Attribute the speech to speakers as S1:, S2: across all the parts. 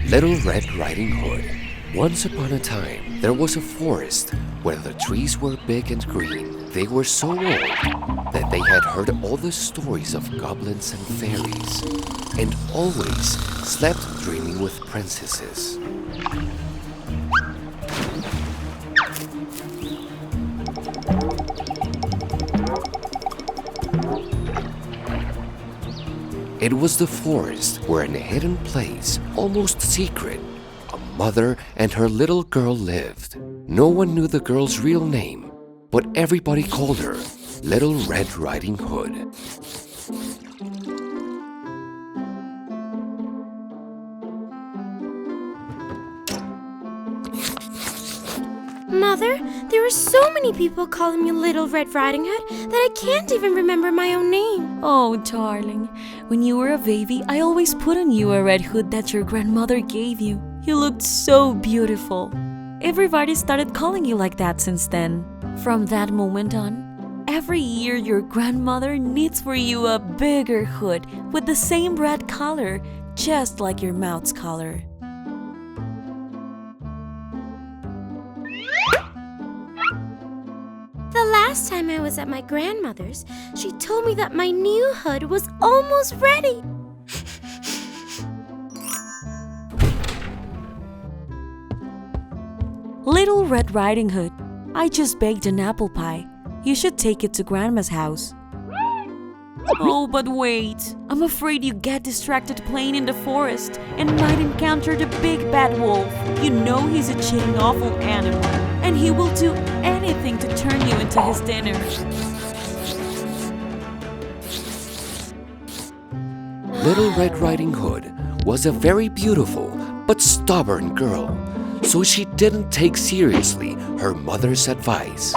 S1: Little Red Riding Hood. Once upon a time, there was a forest where the trees were big and green. They were so old that they had heard all the stories of goblins and fairies, and always slept dreaming with princesses. It was the forest where, in a hidden place, almost secret, a mother and her little girl lived. No one knew the girl's real name, but everybody called her Little Red Riding Hood.
S2: Mother, there are so many people calling me Little Red Riding Hood that I can't even remember my own name.
S3: Oh, darling, when you were a baby, I always put on you a red hood that your grandmother gave you. You looked so beautiful. Everybody started calling you like that since then. From that moment on, every year your grandmother knits for you a bigger hood with the same red color, just like your mouth's color.
S2: The last time I was at my grandmother's, she told me that my new hood was almost ready.
S3: Little Red Riding Hood, I just baked an apple pie. You should take it to Grandma's house. Oh, but wait. I'm afraid you get distracted playing in the forest and might encounter the big bad wolf. You know he's a cheating, awful animal, and he will do anything to turn you into his dinner.
S1: Little Red Riding Hood was a very beautiful but stubborn girl, so she didn't take seriously her mother's advice.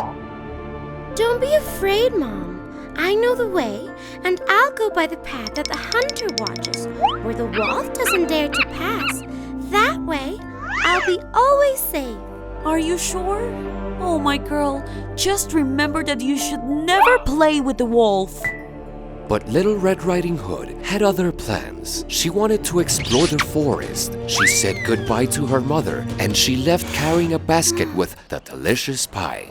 S2: Don't be afraid, Mom. I know the way, and I'll go by the path that the hunter watches, where the wolf doesn't dare to pass. That way, I'll be always safe.
S3: Are you sure? Oh, my girl, just remember that you should never play with the wolf.
S1: But Little Red Riding Hood had other plans. She wanted to explore the forest. She said goodbye to her mother, and she left carrying a basket with the delicious pie.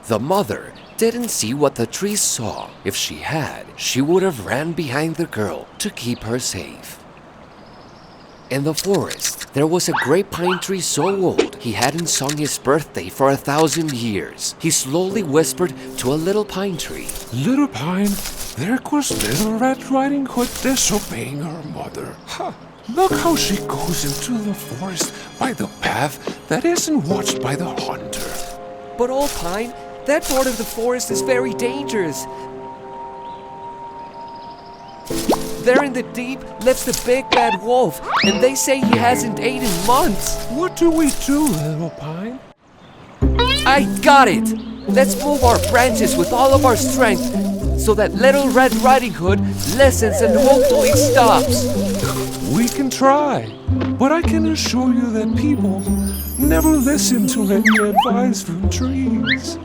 S1: The mother didn't see what the trees saw. If she had, she would have ran behind the girl to keep her safe. In the forest, there was a great pine tree so old he hadn't sung his birthday for 1,000 years. He slowly whispered to a little pine tree,
S4: Little Pine, there goes Little Red Riding Hood disobeying her mother. Ha! Look how she goes into the forest by the path that isn't watched by the hunter.
S1: "But old Pine, that part of the forest is very dangerous. There in the deep lives the big bad wolf, and they say he hasn't ate in months."
S4: What do we do, Little Pine?
S1: I got it! Let's move our branches with all of our strength so that Little Red Riding Hood listens and hopefully stops.
S4: We can try, but I can assure you that people never listen to any advice from trees.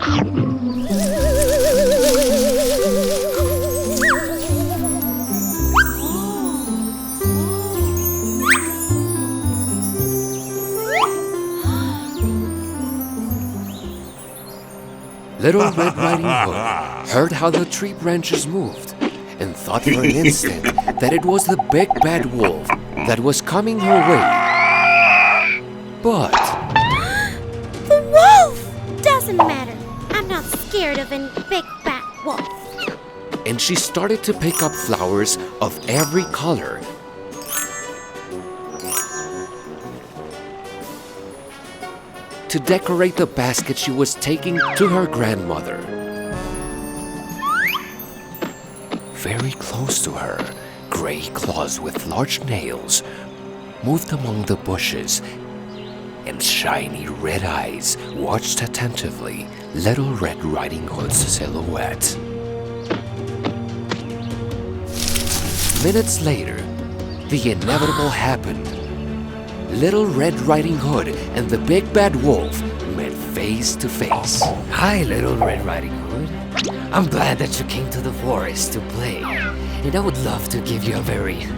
S1: Little Red Riding Hood heard how the tree branches moved and thought for an instant that it was the big bad wolf that was coming her way. But
S2: The wolf! Doesn't matter. I'm not scared of any big bad wolf.
S1: and she started to pick up flowers of every color. To decorate the basket she was taking to her grandmother. Very close to her, gray claws with large nails moved among the bushes, and shiny red eyes watched attentively Little Red Riding Hood's silhouette. Minutes later, the inevitable happened. Little Red Riding Hood and the Big Bad Wolf met face to face.
S5: Hi, Little Red Riding Hood. I'm glad that you came to the forest to play, and I would love to give you a very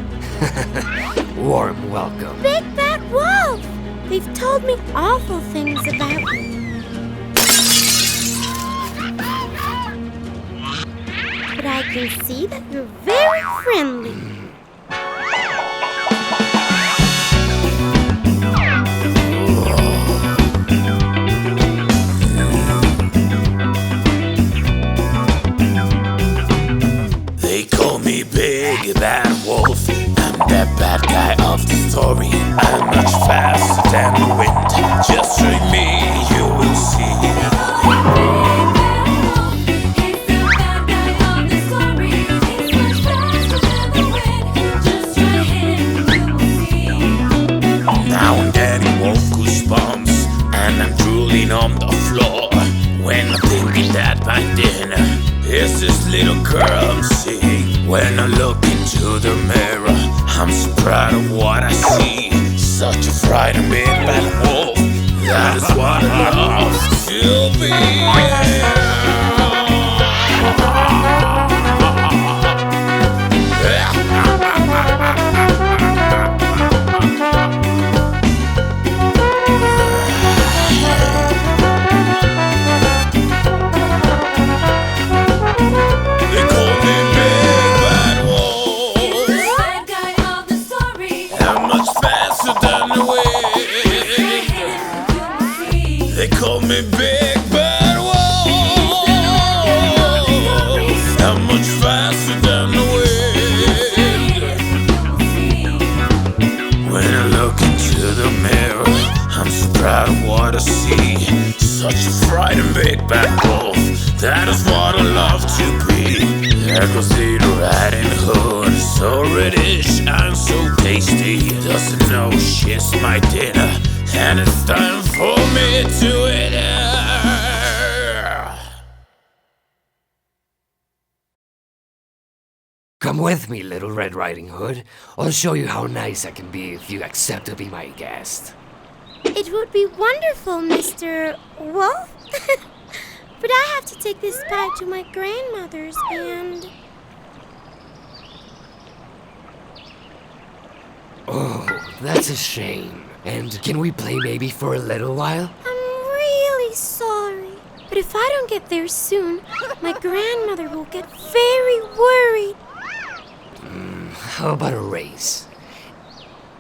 S5: warm welcome.
S2: Big Bad Wolf! They've told me awful things about you. But I can see that you're very friendly.
S6: They call me Big Bad Wolf. I'm the bad guy of the story. I'm much faster than the wind. Just try me, you will see. Now I'm getting wolf goosebumps, and I'm drooling on the floor. When I'm thinking that back then, it's this little girl I'm seeing. When I look into the mirror, I'm so proud of what I see. Such a frightened big bad wolf. That is what I love to be. They call me Big Bad Wolf. I'm much faster than the wind. When I look into the mirror, I'm so proud of what I see. Such a frightened Big Bad Wolf. That is what I love to be. There goes Little Riding Hood, so British and so tasty. Doesn't know she's my dinner, and it's time for me to eat her.
S5: Come with me, Little Red Riding Hood. I'll show you how nice I can be if you accept to be my guest.
S2: It would be wonderful, Mr. Wolf. But I have to take this pie to my grandmother's and...
S5: Oh, that's a shame. And can we play maybe for a little while?
S2: I'm really sorry. But if I don't get there soon, my grandmother will get very worried.
S5: How about a race?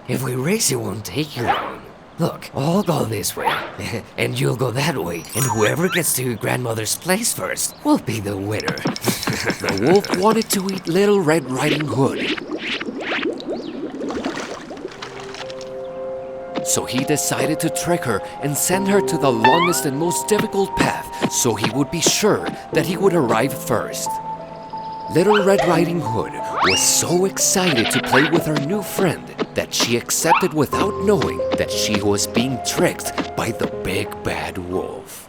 S5: If we race, it won't take you long. Look, I'll go this way, and you'll go that way, and whoever gets to your grandmother's place first will be the winner.
S1: The wolf wanted to eat Little Red Riding Hood. So he decided to trick her and send her to the longest and most difficult path so he would be sure that he would arrive first. Little Red Riding Hood was so excited to play with her new friend that she accepted without knowing that she was being tricked by the Big Bad Wolf.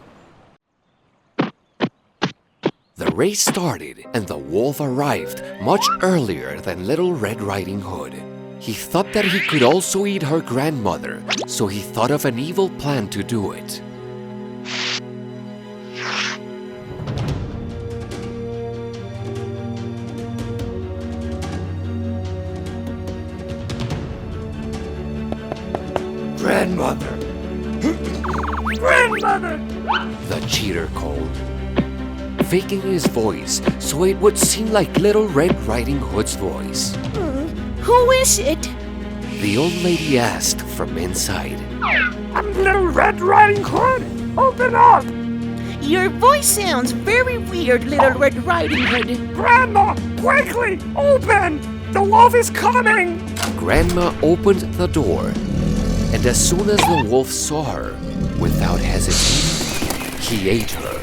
S1: The race started and the wolf arrived much earlier than Little Red Riding Hood. He thought that he could also eat her grandmother, so he thought of an evil plan to do it.
S5: Grandmother! Grandmother!
S1: The cheater called, faking his voice so it would seem like Little Red Riding Hood's voice.
S7: Who is it?
S1: The old lady asked from inside.
S7: I'm Little Red Riding Hood. Open up! Your voice sounds very weird, Little Red Riding Hood. Grandma, quickly, open! The wolf is coming!
S1: Grandma opened the door, and as soon as the wolf saw her, without hesitating, he ate her.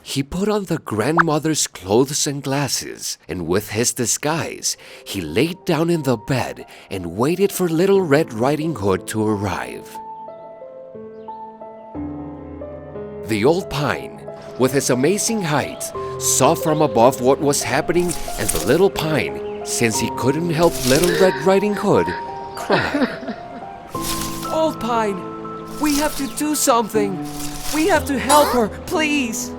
S1: He put on the grandmother's clothes and glasses, and with his disguise, he laid down in the bed and waited for Little Red Riding Hood to arrive. The old pine, with his amazing height, saw from above what was happening, and the little pine, since he couldn't help Little Red Riding Hood, cried. Old Pine, we have to do something. We have to help her, please.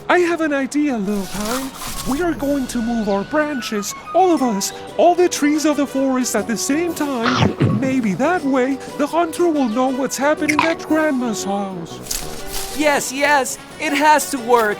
S4: I have an idea, Little Pine. We are going to move our branches, all of us, all the trees of the forest at the same time. Maybe that way the hunter will know what's happening at Grandma's house.
S1: Yes, it has to work.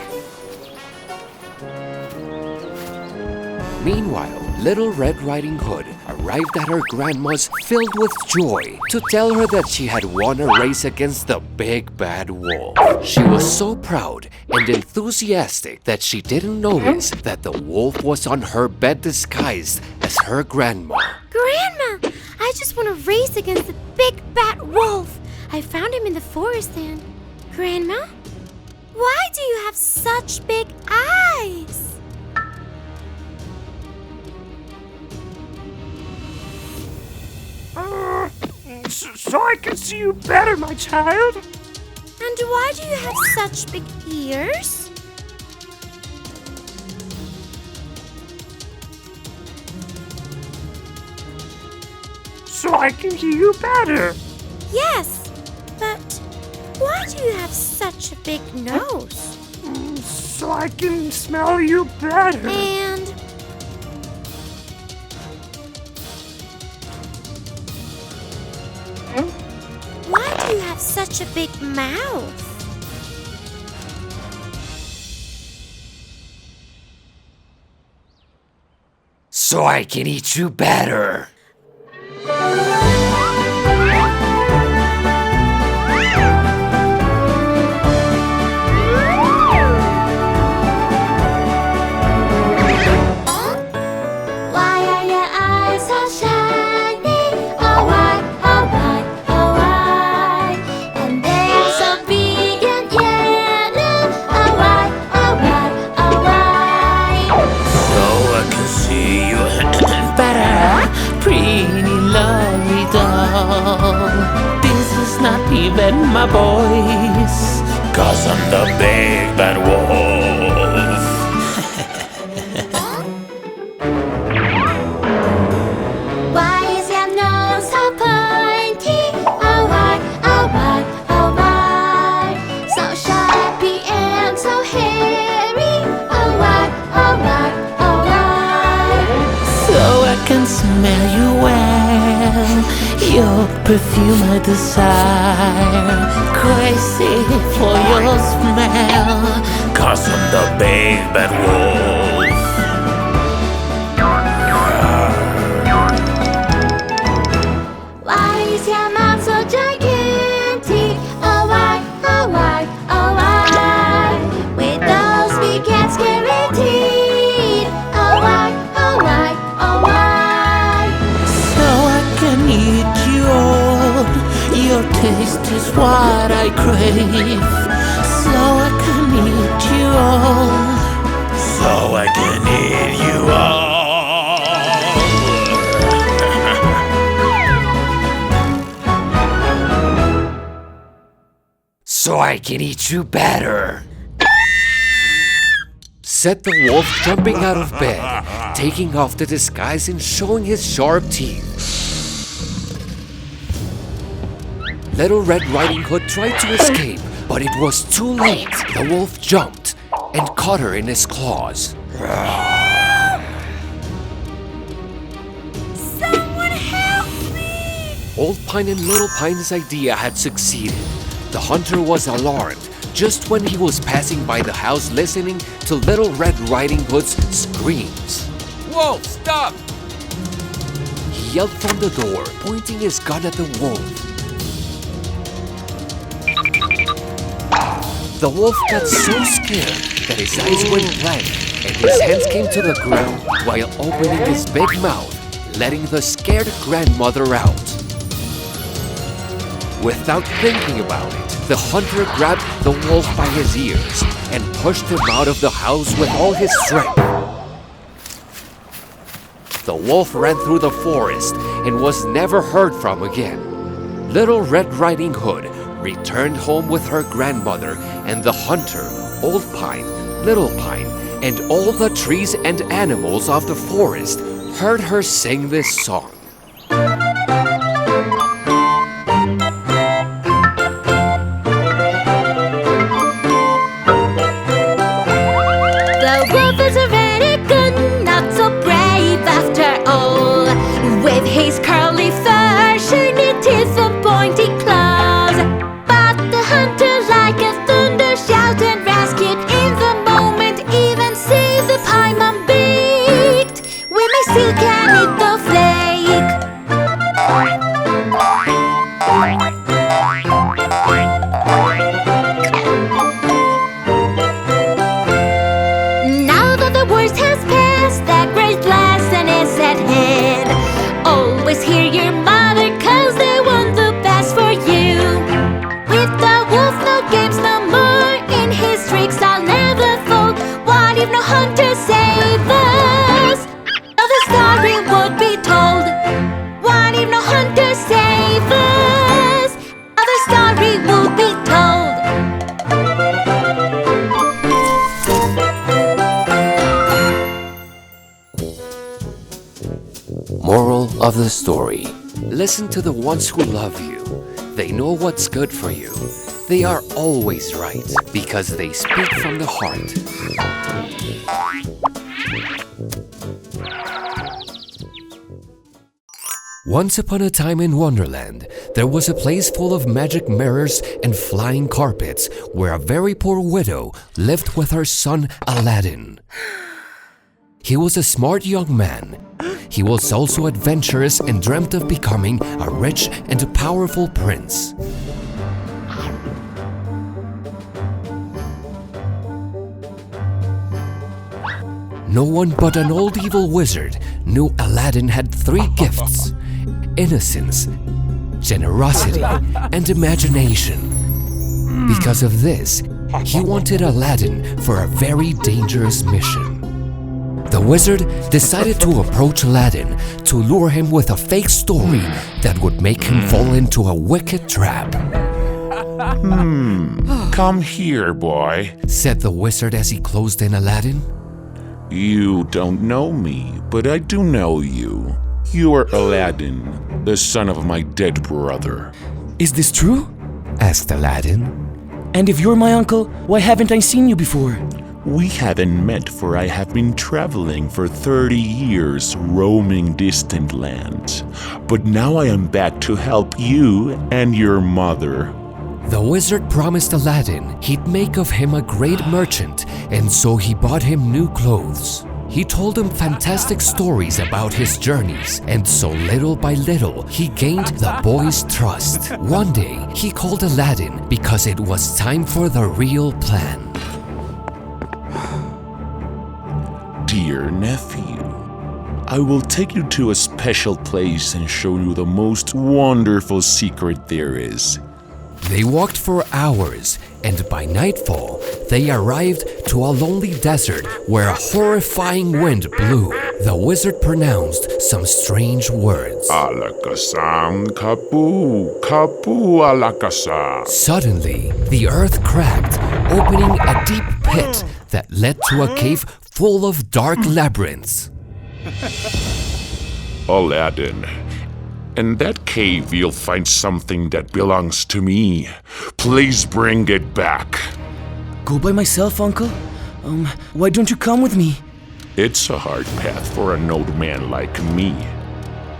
S1: Meanwhile, Little Red Riding Hood arrived at her grandma's filled with joy to tell her that she had won a race against the big bad wolf. She was so proud and enthusiastic that she didn't notice that the wolf was on her bed disguised as her grandma.
S2: Grandma, I just won a race against the big bad wolf. I found him in the forest and... Grandma, why do you have such big eyes?
S7: So I can see you better, my child.
S2: And why do you have such big ears?
S7: So I can hear you better.
S2: Yes, but why do you have such a big nose?
S7: So I can smell you better.
S2: And why do you have such a big mouth?
S5: So I can eat you better.
S2: Why are your eyes so shiny? Oh why, oh why, oh why? And they're so big and yellow. Oh why, oh why, oh why?
S6: So I can see you better, pretty lovely doll. This is not even my voice, 'cause I'm the big bad wolf.
S2: Why is your nose so pointy? Oh why, oh why, oh why? So sharpy and so hairy. Oh why, oh why, oh why?
S6: So I can smell you well, your perfume I desire. Crazy for your smell, 'cause I'm the big bad wolf.
S2: Why is your mouth so gigantic? Oh why, oh why, oh why? With those big and scary teeth. Oh why, oh why, oh why?
S6: So I can eat you all, your taste is what I crave. So I can eat you all, so I can eat you all.
S5: So I can eat you better.
S1: Said the wolf, jumping out of bed, taking off the disguise and showing his sharp teeth. Little Red Riding Hood tried to escape, but it was too late. The wolf jumped and caught her in his claws.
S2: Someone help me!
S1: Old Pine and Little Pine's idea had succeeded. The hunter was alarmed just when he was passing by the house listening to Little Red Riding Hood's screams. Wolf, stop! He yelled from the door, pointing his gun at the wolf. The wolf got so scared that his eyes went blank and his hands came to the ground while opening his big mouth, letting the scared grandmother out. Without thinking about it, the hunter grabbed the wolf by his ears and pushed him out of the house with all his strength. The wolf ran through the forest and was never heard from again. Little Red Riding Hood returned home with her grandmother, and the hunter, Old Pine, Little Pine, and all the trees and animals of the forest heard her sing this song. of the story: listen to the ones who love you. They know what's good for you. They are always right because they speak from the heart. Once upon a time in Wonderland, there was a place full of magic mirrors and flying carpets where a very poor widow lived with her son Aladdin. He was a smart young man. He was also adventurous and dreamt of becoming a rich and powerful prince. No one but an old evil wizard knew Aladdin had three gifts: innocence, generosity, and imagination. Because of this, he wanted Aladdin for a very dangerous mission. The wizard decided to approach Aladdin to lure him with a fake story that would make him fall into a wicked trap.
S6: Come here, boy.
S1: Said the wizard as he closed in Aladdin.
S6: You don't know me, but I do know you. You are Aladdin, the son of my dead brother.
S8: Is this true?
S1: Asked Aladdin.
S8: And if you're my uncle, why haven't I seen you before?
S6: We haven't met, for I have been traveling for 30 years, roaming distant lands. But now I am back to help you and your mother.
S1: The wizard promised Aladdin he'd make of him a great merchant, and so he bought him new clothes. He told him fantastic stories about his journeys, and so little by little, he gained the boy's trust. One day, he called Aladdin because it was time for the real plan.
S6: Dear nephew, I will take you to a special place and show you the most wonderful secret there is.
S1: They walked for hours, and by nightfall, they arrived to a lonely desert where a horrifying wind blew. The wizard pronounced some strange words.
S6: Alakasam kapu, kapu alakasa.
S1: Suddenly, the earth cracked, opening a deep pit that led to a cave full of dark labyrinths.
S6: Aladdin, in that cave you'll find something that belongs to me. Please bring it back.
S8: Go by myself, uncle? Why don't you come with me?
S6: It's a hard path for an old man like me.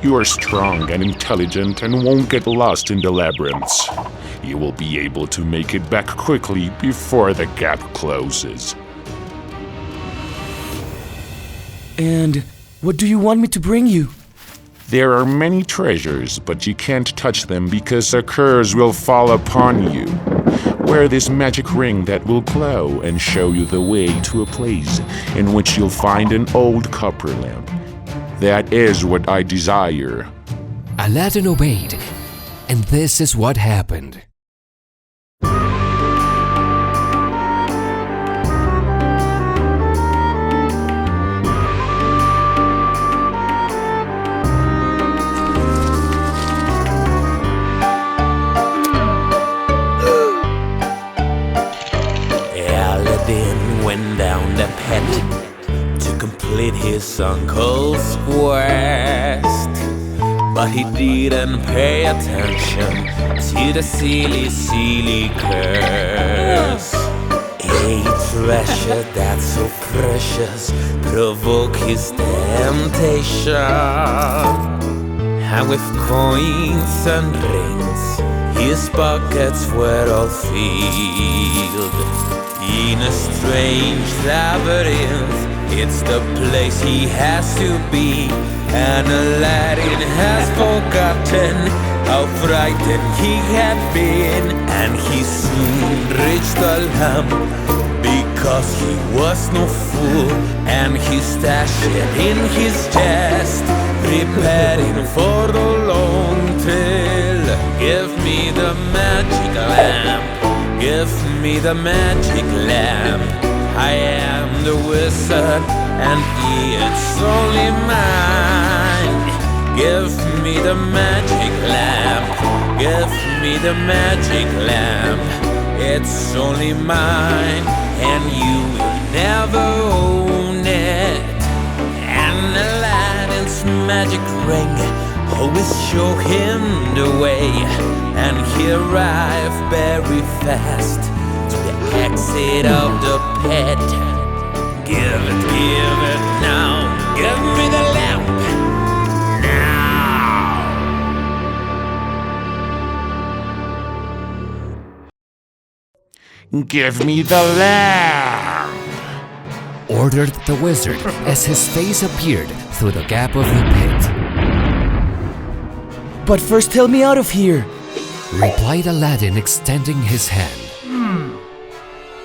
S6: You are strong and intelligent and won't get lost in the labyrinths. You will be able to make it back quickly before the gap closes.
S8: And what do you want me to bring you?
S6: There are many treasures, but you can't touch them because a curse will fall upon you. Wear this magic ring that will glow and show you the way to a place in which you'll find an old copper lamp. That is what I desire.
S1: Aladdin obeyed, and this is what happened.
S9: Aladdin went down the path to complete his uncle's quest, but he didn't pay attention to the silly curse. A treasure that's so precious provoked his temptation, and with coins and rings his pockets were all filled. In a strange labyrinth, it's the place he has to be, and Aladdin has forgotten how frightened he had been. And he soon reached the lamp because he was no fool, and he stashed it in his chest, preparing for the long trail. Give me the magic lamp. Give me the magic lamp. I am the wizard and it's only mine. Give me the magic lamp. Give me the magic lamp. It's only mine and you will never own it. And Aladdin's magic ring always show him the way, and he arrived very fast to the exit of the pit. Give it now, give me the lamp now.
S4: Give me the lamp!
S1: ordered the wizard as his face appeared through the gap of the pit.
S8: But first help me out of here,
S1: Replied Aladdin, extending his hand.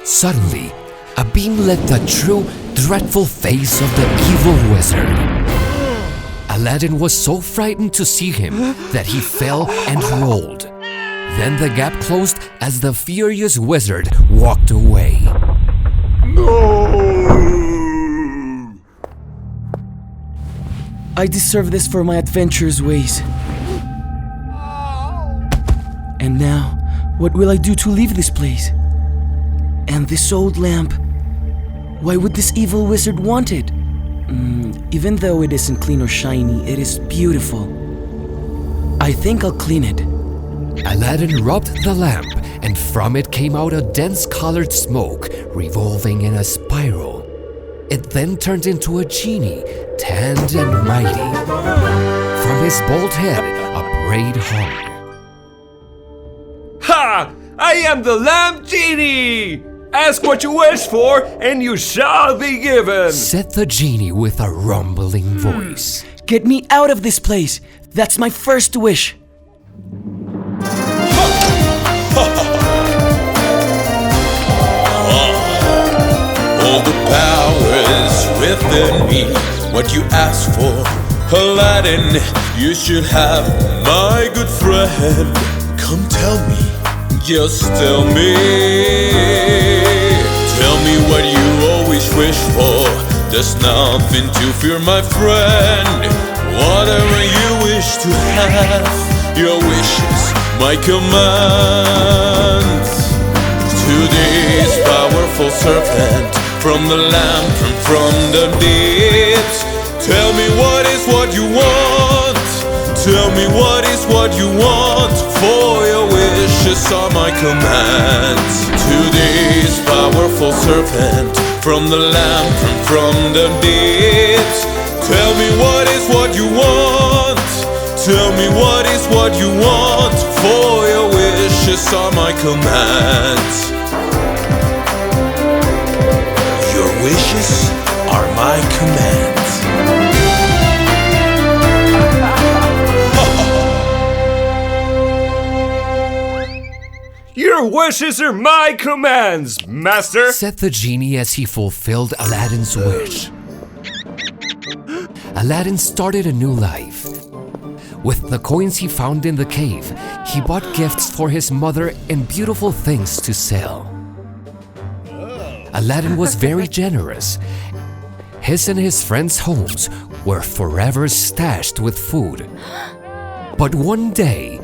S1: Suddenly, a beam lit the true, dreadful face of the evil wizard. Aladdin was so frightened to see him that he fell and rolled. Then the gap closed as the furious wizard walked away.
S8: I deserve this for my adventurous ways. And now, what will I do to leave this place? And this old lamp, why would this evil wizard want it? Even though it isn't clean or shiny, it is beautiful. I think I'll clean it.
S1: Aladdin rubbed the lamp, and from it came out a dense colored smoke, revolving in a spiral. It then turned into a genie, tanned and mighty. From his bald head, a braid hung.
S10: Ha! I am the lamp genie! Ask what you wish for, and you shall be given!
S1: Said the genie with a rumbling voice.
S8: Get me out of this place! That's my first wish!
S9: All the power is within me. What you ask for, Aladdin, you should have, my good friend. Come tell me, just tell me. Tell me what you always wish for. There's nothing to fear, my friend. Whatever you wish to have, your wishes, my command. To this powerful servant, from the lamp and from the deeps, tell me what is what you want. Tell me what is what you want, for your wishes are my commands. To this powerful servant, from the lamp and from the deeps, tell me what is what you want. Tell me what is what you want, for your wishes are my commands. Your wishes are my commands.
S10: Your wishes are my commands, master!
S1: Said the genie as he fulfilled Aladdin's wish. Aladdin started a new life. With the coins he found in the cave, he bought gifts for his mother and beautiful things to sell. Aladdin was very generous. His and his friends' homes were forever stashed with food. But one day,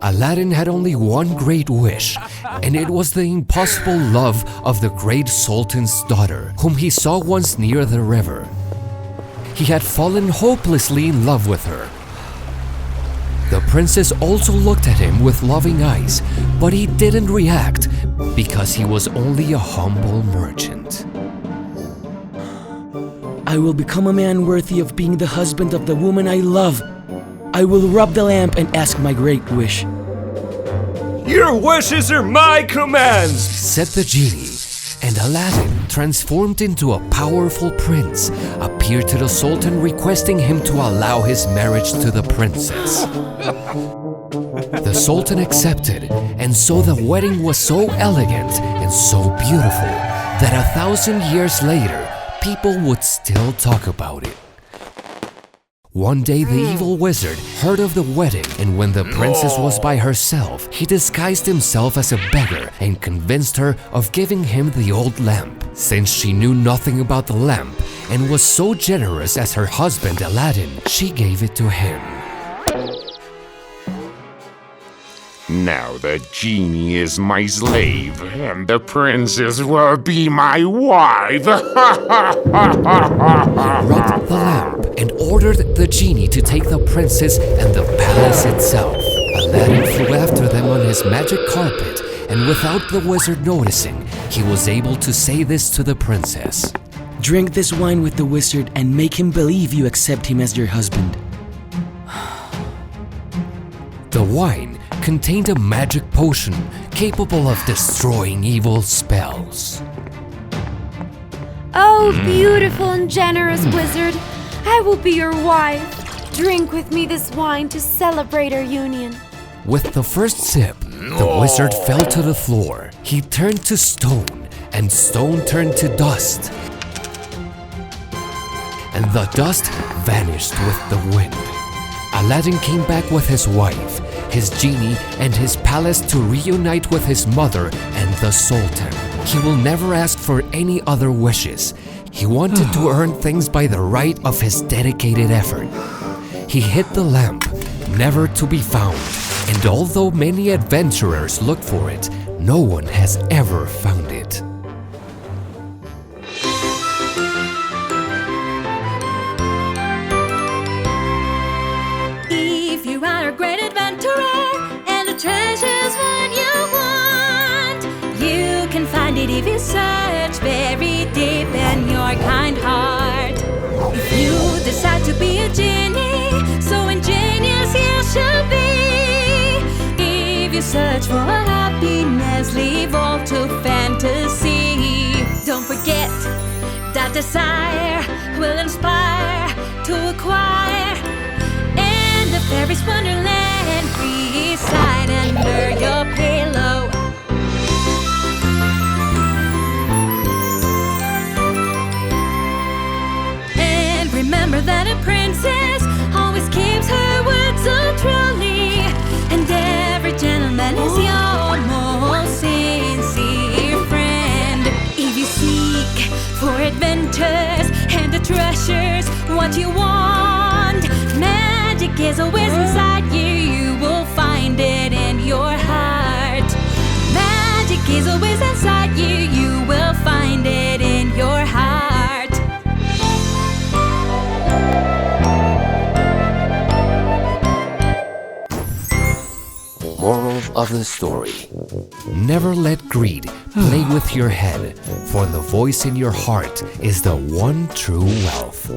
S1: Aladdin had only one great wish, and it was the impossible love of the great Sultan's daughter, whom he saw once near the river. He had fallen hopelessly in love with her. The princess also looked at him with loving eyes, but he didn't react because he was only a humble merchant.
S8: I will become a man worthy of being the husband of the woman I love. I will rub the lamp and ask my great wish.
S10: Your wishes are my commands!
S1: Said the genie, and Aladdin, transformed into a powerful prince, appeared to the Sultan requesting him to allow his marriage to the princess. The Sultan accepted, and so the wedding was so elegant and so beautiful that 1,000 years later, people would still talk about it. One day the evil wizard heard of the wedding, and when the princess was by herself, he disguised himself as a beggar and convinced her of giving him the old lamp. Since she knew nothing about the lamp and was so generous as her husband Aladdin, she gave it to him.
S4: Now the genie is my slave, and the princess will be my wife.
S1: He rubbed the lamp, and ordered the genie to take the princess and the palace itself. Aladdin flew after them on his magic carpet, and without the wizard noticing, he was able to say this to the princess.
S8: Drink this wine with the wizard and make him believe you accept him as your husband.
S1: The wine contained a magic potion capable of destroying evil spells.
S2: Oh, beautiful and generous wizard, I will be your wife. Drink with me this wine to celebrate our union.
S1: With the first sip, the wizard fell to the floor. He turned to stone, and stone turned to dust. And the dust vanished with the wind. Aladdin came back with his wife, his genie, and his palace to reunite with his mother and the Sultan. He will never ask for any other wishes. He wanted to earn things by the right of his dedicated effort. He hid the lamp, never to be found, and although many adventurers looked for it, no one has ever found it.
S3: If you are a great adventurer and the treasure's what you want, you can find it if you search very deep in your kind heart. If you decide to be a genie, so ingenious you should be. If you search for happiness, leave all to fantasy. Don't forget that desire will inspire to acquire. In the fairy's wonderland, reside under your pillow. And remember that a princess always keeps her word so truly, and every gentleman is your most sincere friend. If you seek for adventures and the treasures what you want, magic is always inside you. You will find it in your heart. Magic is always inside you. You will find it in your heart.
S1: Moral of the story: never let greed play with your head, for the voice in your heart is the one true wealth.